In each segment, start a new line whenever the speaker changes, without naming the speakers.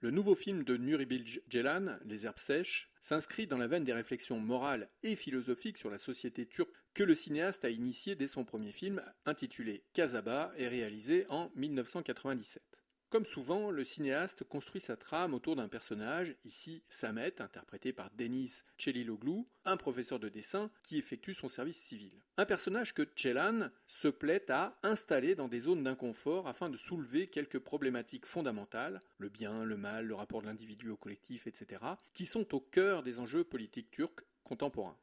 Le nouveau film de Nuri Bilge Ceylan, Les herbes sèches, s'inscrit dans la veine des réflexions morales et philosophiques sur la société turque que le cinéaste a initié dès son premier film, intitulé Casaba et réalisé en 1997. Comme souvent, le cinéaste construit sa trame autour d'un personnage, ici Samet, interprété par Deniz Celiloglu, un professeur de dessin qui effectue son service civil. Un personnage que Ceylan se plaît à installer dans des zones d'inconfort afin de soulever quelques problématiques fondamentales, le bien, le mal, le rapport de l'individu au collectif, etc., qui sont au cœur des enjeux politiques turcs contemporains.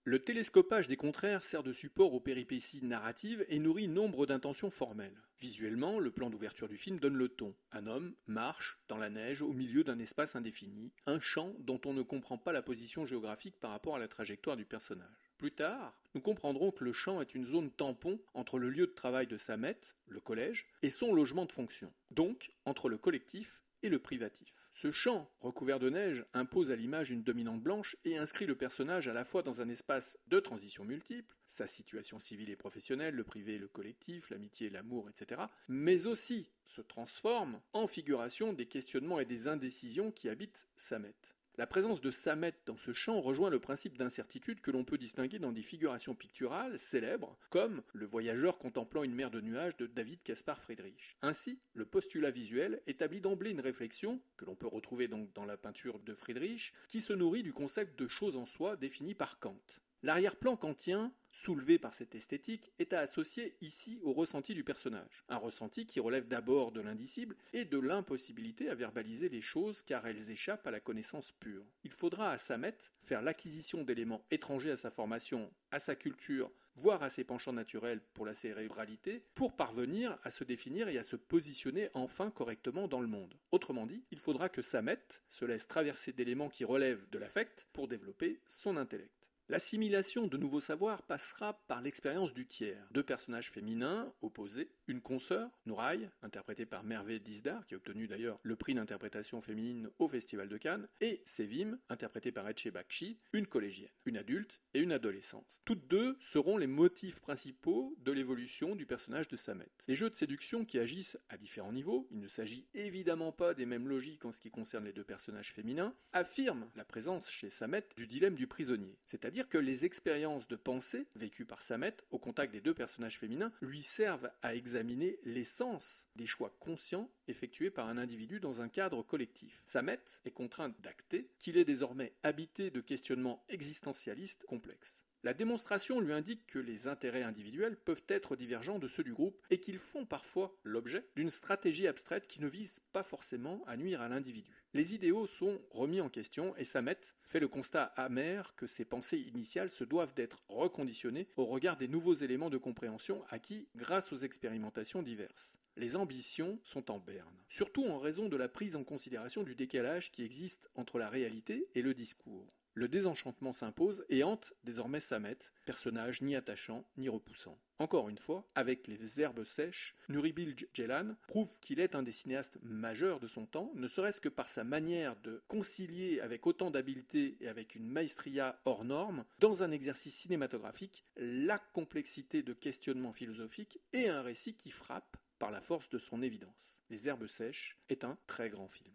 Le télescopage des contraires sert de support aux péripéties narratives et nourrit nombre d'intentions formelles. Visuellement, le plan d'ouverture du film donne le ton. Un homme marche dans la neige au milieu d'un espace indéfini, un champ dont on ne comprend pas la position géographique par rapport à la trajectoire du personnage. Plus tard, nous comprendrons que le champ est une zone tampon entre le lieu de travail de Samet, le collège, et son logement de fonction, donc entre le collectif et le privatif. Ce champ, recouvert de neige, impose à l'image une dominante blanche et inscrit le personnage à la fois dans un espace de transition multiple, sa situation civile et professionnelle, le privé et le collectif, l'amitié et l'amour, etc., mais aussi se transforme en figuration des questionnements et des indécisions qui habitent Samet. La présence de Samet dans ce champ rejoint le principe d'incertitude que l'on peut distinguer dans des figurations picturales célèbres, comme Le voyageur contemplant une mer de nuages de David Caspar Friedrich. Ainsi, le postulat visuel établit d'emblée une réflexion, que l'on peut retrouver donc dans la peinture de Friedrich, qui se nourrit du concept de chose en soi défini par Kant. L'arrière-plan kantien, soulevé par cette esthétique, est à associer ici au ressenti du personnage. Un ressenti qui relève d'abord de l'indicible et de l'impossibilité à verbaliser les choses car elles échappent à la connaissance pure. Il faudra à Samet faire l'acquisition d'éléments étrangers à sa formation, à sa culture, voire à ses penchants naturels pour la cérébralité, pour parvenir à se définir et à se positionner enfin correctement dans le monde. Autrement dit, il faudra que Samet se laisse traverser d'éléments qui relèvent de l'affect pour développer son intellect. L'assimilation de nouveaux savoirs passera par l'expérience du tiers. Deux personnages féminins opposés, une consoeur, Nuray, interprétée par Merve Dizdar, qui a obtenu d'ailleurs le prix d'interprétation féminine au Festival de Cannes, et Sevim, interprétée par Etche Bakshi, une collégienne, une adulte et une adolescente. Toutes deux seront les motifs principaux de l'évolution du personnage de Samet. Les jeux de séduction qui agissent à différents niveaux, il ne s'agit évidemment pas des mêmes logiques en ce qui concerne les deux personnages féminins, affirment la présence chez Samet du dilemme du prisonnier, c'est-à-dire que les expériences de pensée vécues par Samet au contact des deux personnages féminins lui servent à examiner l'essence des choix conscients effectués par un individu dans un cadre collectif. Samet est contraint d'acter qu'il est désormais habité de questionnements existentialistes complexes. La démonstration lui indique que les intérêts individuels peuvent être divergents de ceux du groupe et qu'ils font parfois l'objet d'une stratégie abstraite qui ne vise pas forcément à nuire à l'individu. Les idéaux sont remis en question et Samet fait le constat amer que ses pensées initiales se doivent d'être reconditionnées au regard des nouveaux éléments de compréhension acquis grâce aux expérimentations diverses. Les ambitions sont en berne, surtout en raison de la prise en considération du décalage qui existe entre la réalité et le discours. Le désenchantement s'impose et hante désormais Samet, personnage ni attachant ni repoussant. Encore une fois, avec Les herbes sèches, Nuri Bilge Ceylan prouve qu'il est un des cinéastes majeurs de son temps, ne serait-ce que par sa manière de concilier avec autant d'habileté et avec une maestria hors norme, dans un exercice cinématographique, la complexité de questionnement philosophique et un récit qui frappe par la force de son évidence. Les herbes sèches est un très grand film.